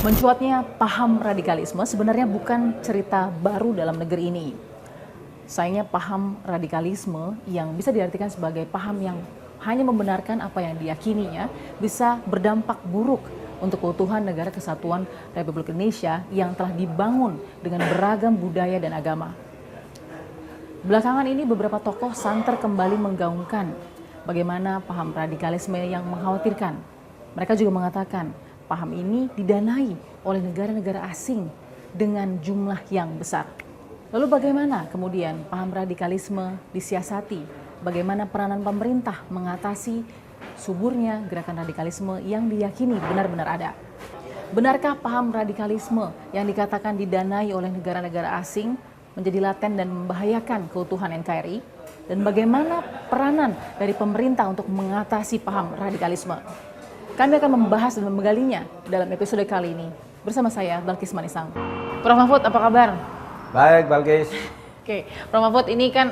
Mencuatnya paham radikalisme sebenarnya bukan cerita baru dalam negeri ini. Sayangnya paham radikalisme yang bisa diartikan sebagai paham yang hanya membenarkan apa yang diyakininya bisa berdampak buruk untuk keutuhan negara kesatuan Republik Indonesia yang telah dibangun dengan beragam budaya dan agama. Belakangan ini beberapa tokoh santer kembali menggaungkan bagaimana paham radikalisme yang mengkhawatirkan. Mereka juga mengatakan paham ini didanai oleh negara-negara asing dengan jumlah yang besar. Lalu bagaimana kemudian paham radikalisme disiasati? Bagaimana peranan pemerintah mengatasi suburnya gerakan radikalisme yang diyakini benar-benar ada? Benarkah paham radikalisme yang dikatakan didanai oleh negara-negara asing menjadi laten dan membahayakan keutuhan NKRI? Dan bagaimana peranan dari pemerintah untuk mengatasi paham radikalisme? Kami akan membahas dan menggalinya dalam episode kali ini bersama saya, Balkis Manisang. Prof. Mahfud, apa kabar? Baik, Balkis. Oke, Prof. Mahfud ini kan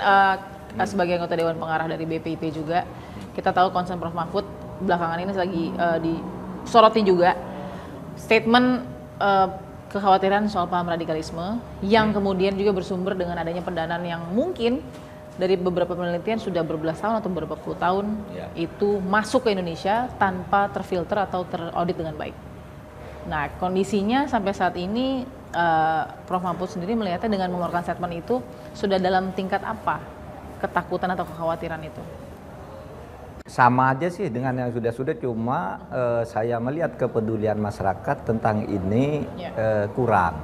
sebagai anggota Dewan Pengarah dari BPIP juga, kita tahu concern Prof. Mahfud belakangan ini lagi disoroti juga statement kekhawatiran soal paham radikalisme yang kemudian juga bersumber dengan adanya pendanaan yang mungkin dari beberapa penelitian sudah berbelas tahun atau beberapa puluh tahun itu masuk ke Indonesia tanpa terfilter atau teraudit dengan baik. Nah, kondisinya sampai saat ini Prof. Mahfud sendiri melihatnya dengan mengeluarkan statement itu sudah dalam tingkat apa ketakutan atau kekhawatiran itu? Sama aja sih dengan yang sudah-sudah, cuma saya melihat kepedulian masyarakat tentang ini kurang.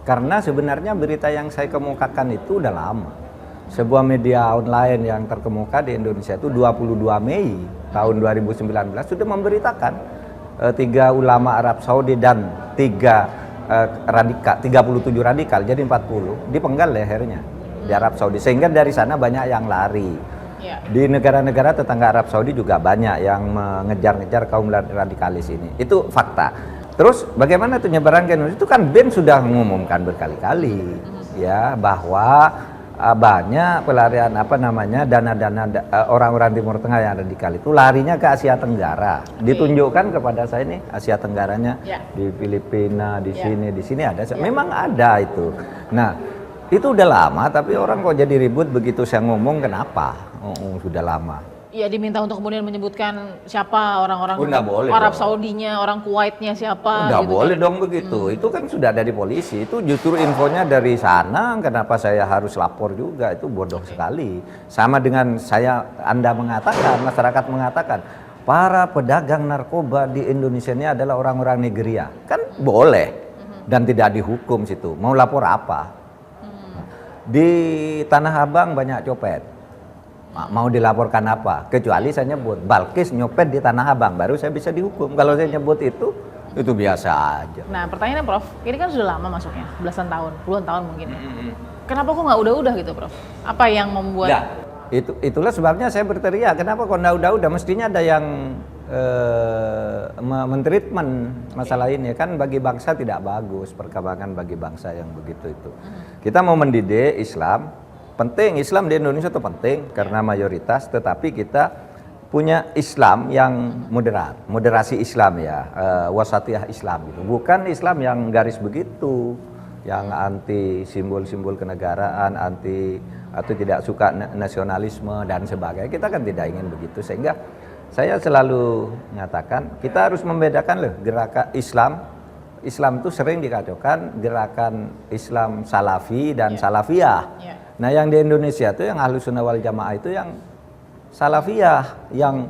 Karena sebenarnya berita yang saya kemukakan itu udah lama. Sebuah media online yang terkemuka di Indonesia itu 22 Mei tahun 2019 sudah memberitakan 3 ulama Arab Saudi dan 37 radikal, jadi 40 dipenggal lehernya di Arab Saudi, sehingga dari sana banyak yang lari. Di negara-negara tetangga Arab Saudi juga banyak yang mengejar-ngejar kaum radikalis ini. Itu fakta. Terus bagaimana itu nyebaran ke Indonesia? Itu kan BEN sudah mengumumkan berkali-kali ya bahwa banyak pelarian dana-dana orang-orang Timur Tengah yang radikal itu larinya ke Asia Tenggara. Ditunjukkan kepada saya ini Asia Tenggaranya di Filipina, di sini ada. Memang ada itu. Nah, itu udah lama tapi orang kok jadi ribut begitu saya ngomong kenapa? Sudah lama. Iya, diminta untuk kemudian menyebutkan siapa orang-orang Arab Saudinya, orang Kuwaitnya siapa. Nggak gitu boleh kan? dong begitu. Itu kan sudah ada di polisi. Itu justru infonya dari sana. Kenapa saya harus lapor juga? Itu bodoh sekali. Sama dengan Anda mengatakan, masyarakat mengatakan para pedagang narkoba di Indonesia ini adalah orang-orang Nigeria. Kan boleh dan tidak dihukum situ. Mau lapor apa? Di Tanah Abang banyak copet. Mau dilaporkan apa? Kecuali saya nyebut Balkis nyopet di Tanah Abang, baru saya bisa dihukum. Kalau saya nyebut itu biasa aja. Nah, pertanyaannya Prof, ini kan sudah lama masuknya, belasan tahun, puluhan tahun mungkin ya. Kenapa kok nggak udah-udah gitu Prof? Apa yang membuat? Nah, itulah sebabnya saya berteriak. Kenapa kok nggak udah-udah? Mestinya ada yang mentreatment masalah ini. Kan bagi bangsa tidak bagus perkembangan bagi bangsa yang begitu itu. Kita mau mendidik Islam. Penting, Islam di Indonesia itu penting karena mayoritas, tetapi kita punya Islam yang moderat, moderasi Islam ya, wasatiyah Islam gitu. Bukan Islam yang garis begitu, yang anti simbol-simbol kenegaraan, anti atau tidak suka nasionalisme dan sebagainya. Kita kan tidak ingin begitu, sehingga saya selalu mengatakan kita harus membedakan loh gerakan Islam itu sering dikacaukan gerakan Islam Salafi dan Salafiyah. Nah, yang di Indonesia itu yang Ahlussunnah wal Jamaah itu yang Salafiyah, yang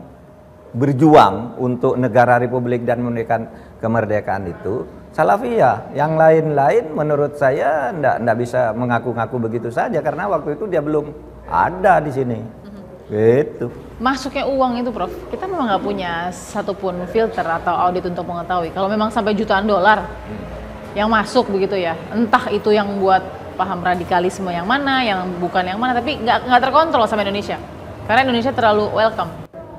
berjuang untuk negara Republik dan menunjukkan kemerdekaan itu Salafiyah. Yang lain-lain menurut saya enggak bisa mengaku-ngaku begitu saja karena waktu itu dia belum ada di sini. Gitu. Masuknya uang itu Prof, kita memang nggak punya satupun filter atau audit untuk mengetahui. Kalau memang sampai jutaan dolar yang masuk begitu ya, entah itu yang buat paham radikalisme yang mana, yang bukan yang mana, tapi nggak terkontrol sama Indonesia. Karena Indonesia terlalu welcome.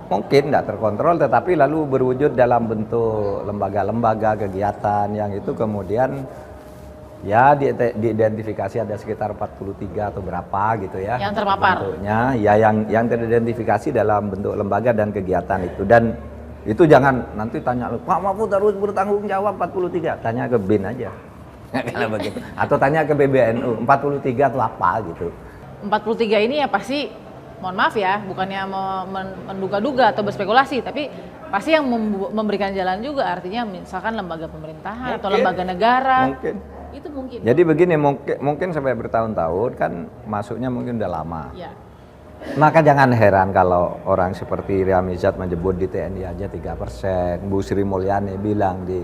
Mungkin nggak terkontrol, tetapi lalu berwujud dalam bentuk lembaga-lembaga kegiatan yang itu kemudian ya diidentifikasi ada sekitar 43 atau berapa gitu ya. Yang terpapar. Bentuknya ya yang teridentifikasi dalam bentuk lembaga dan kegiatan itu. Dan Itu jangan nanti tanya, Pak Mahfud harus bertanggung jawab 43. Tanya ke BIN aja. Kalau begitu. Atau tanya ke PBNU, 43 itu apa gitu. 43 ini ya pasti, mohon maaf ya, bukannya menduga-duga atau berspekulasi, tapi pasti yang memberikan jalan juga, artinya misalkan lembaga pemerintahan atau lembaga negara. Mungkin. Itu mungkin. Jadi begini, mungkin sampai bertahun-tahun kan masuknya mungkin udah lama. Ya. Maka jangan heran kalau orang seperti Ria Mizat menyebut di TNI aja 3%, Bu Sri Mulyani bilang di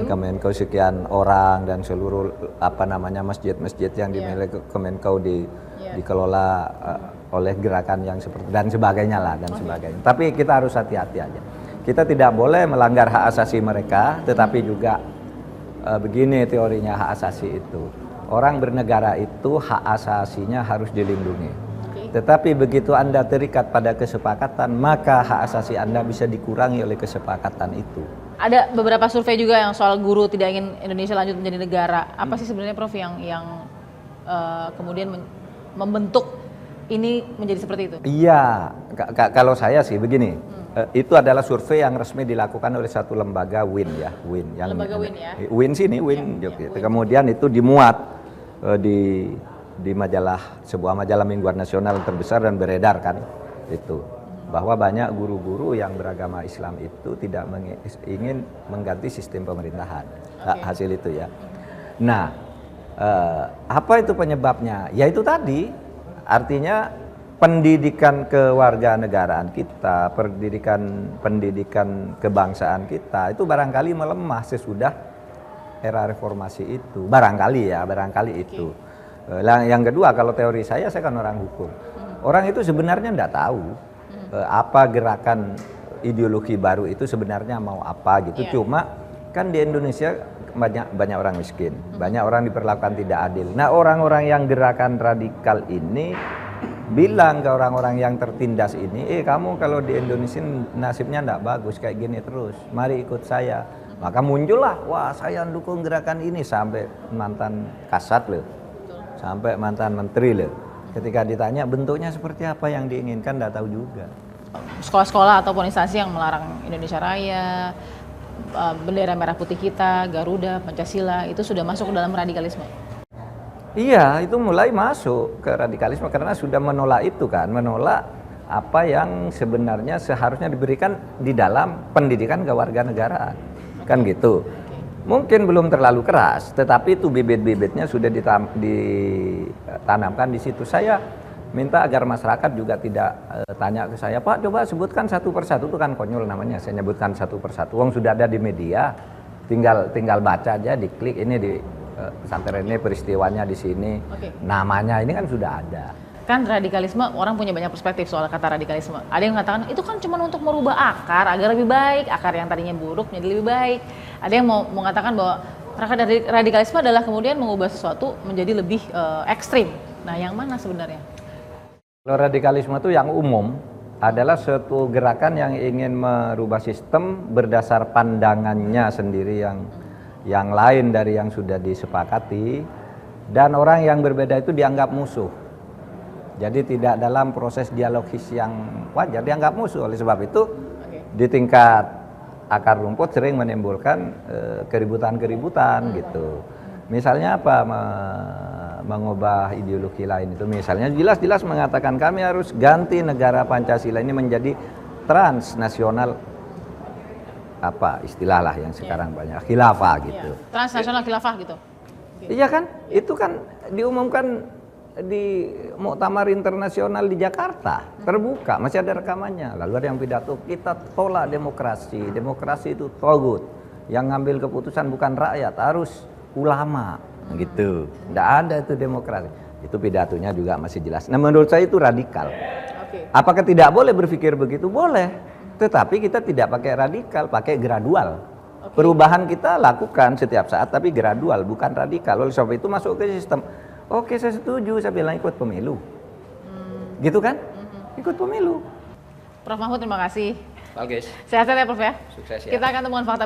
Kemenkeu sekian orang, dan seluruh masjid-masjid yang dimiliki Kemenkeu dikelola oleh gerakan yang seperti dan sebagainya lah dan sebagainya. Tapi kita harus hati-hati aja. Kita tidak boleh melanggar hak asasi mereka, tetapi juga begini teorinya hak asasi itu. Orang bernegara itu hak asasinya harus dilindungi. Tetapi begitu Anda terikat pada kesepakatan, maka hak asasi Anda bisa dikurangi oleh kesepakatan itu. Ada beberapa survei juga yang soal guru tidak ingin Indonesia lanjut menjadi negara. Apa sih sebenarnya Prof yang kemudian membentuk ini menjadi seperti itu? Iya, kalau saya sih begini. Itu adalah survei yang resmi dilakukan oleh satu lembaga WIN ya, WIN. Lembaga WIN ya? WIN sini, WIN. Kemudian itu dimuat di majalah, sebuah majalah mingguan nasional terbesar dan beredar kan itu, bahwa banyak guru-guru yang beragama Islam itu tidak ingin mengganti sistem pemerintahan. Hasil itu ya. Nah, apa itu penyebabnya? Ya itu tadi, artinya pendidikan kewarganegaraan kita, pendidikan kebangsaan kita itu barangkali melemah sesudah era reformasi itu, barangkali itu. Yang kedua, kalau teori saya kan orang hukum. Orang itu sebenarnya tidak tahu apa gerakan ideologi baru itu sebenarnya mau apa gitu. Cuma kan di Indonesia banyak orang miskin, banyak orang diperlakukan tidak adil. Nah, orang-orang yang gerakan radikal ini bilang ke orang-orang yang tertindas ini, kamu kalau di Indonesia nasibnya tidak bagus kayak gini terus, mari ikut saya. Maka muncullah, wah saya dukung gerakan ini, sampai mantan kasat loh. Sampai mantan menteri loh. Ketika ditanya bentuknya seperti apa yang diinginkan, tidak tahu juga. Sekolah-sekolah ataupun instansi yang melarang Indonesia Raya, bendera merah putih kita, Garuda, Pancasila, itu sudah masuk ke dalam radikalisme? Iya, itu mulai masuk ke radikalisme karena sudah menolak itu kan, menolak apa yang sebenarnya seharusnya diberikan di dalam pendidikan kewarganegaraan. Kan gitu. Mungkin belum terlalu keras, tetapi itu bibit-bibitnya sudah ditanamkan di situ. Saya minta agar masyarakat juga tidak tanya ke saya, Pak coba sebutkan satu persatu, itu kan konyol namanya, saya nyebutkan satu persatu. Wong sudah ada di media, tinggal baca aja, diklik ini di pesantren ini peristiwanya di sini, namanya ini kan sudah ada. Kan radikalisme, orang punya banyak perspektif soal kata radikalisme. Ada yang mengatakan itu kan cuma untuk merubah akar agar lebih baik, akar yang tadinya buruk menjadi lebih baik. Ada yang mau mengatakan bahwa radikalisme adalah kemudian mengubah sesuatu menjadi lebih ekstrim. Nah, yang mana sebenarnya? Kalau radikalisme itu yang umum adalah suatu gerakan yang ingin merubah sistem berdasar pandangannya sendiri yang lain dari yang sudah disepakati, dan orang yang berbeda itu dianggap musuh. Jadi tidak dalam proses dialogis yang wajar, dianggap musuh. Oleh sebab itu di tingkat akar rumput sering menimbulkan keributan-keributan gitu. Misalnya apa, mengubah ideologi lain itu. Misalnya jelas-jelas mengatakan kami harus ganti negara Pancasila ini menjadi transnasional, apa istilah lah yang sekarang banyak, khilafah gitu. Transnasional khilafah gitu. Iya kan? Itu kan diumumkan di muktamar internasional di Jakarta, terbuka, masih ada rekamannya. Lalu ada yang pidato, kita tolak demokrasi, demokrasi itu togut, yang ngambil keputusan bukan rakyat, harus ulama, gitu. Tidak ada itu demokrasi. Itu pidatonya juga masih jelas. Nah, menurut saya itu radikal. Apakah tidak boleh berpikir begitu? Boleh, tetapi kita tidak pakai radikal, pakai gradual. Perubahan kita lakukan setiap saat, tapi gradual, bukan radikal. Oleh sebab itu masuk ke sistem. Oke, saya setuju, saya bilang ikut pemilu. Gitu kan? Ikut pemilu. Prof Mahfud, terima kasih. Bagus. Sehat-sehat ya Prof ya. Sukses ya. Kita akan temukan fakta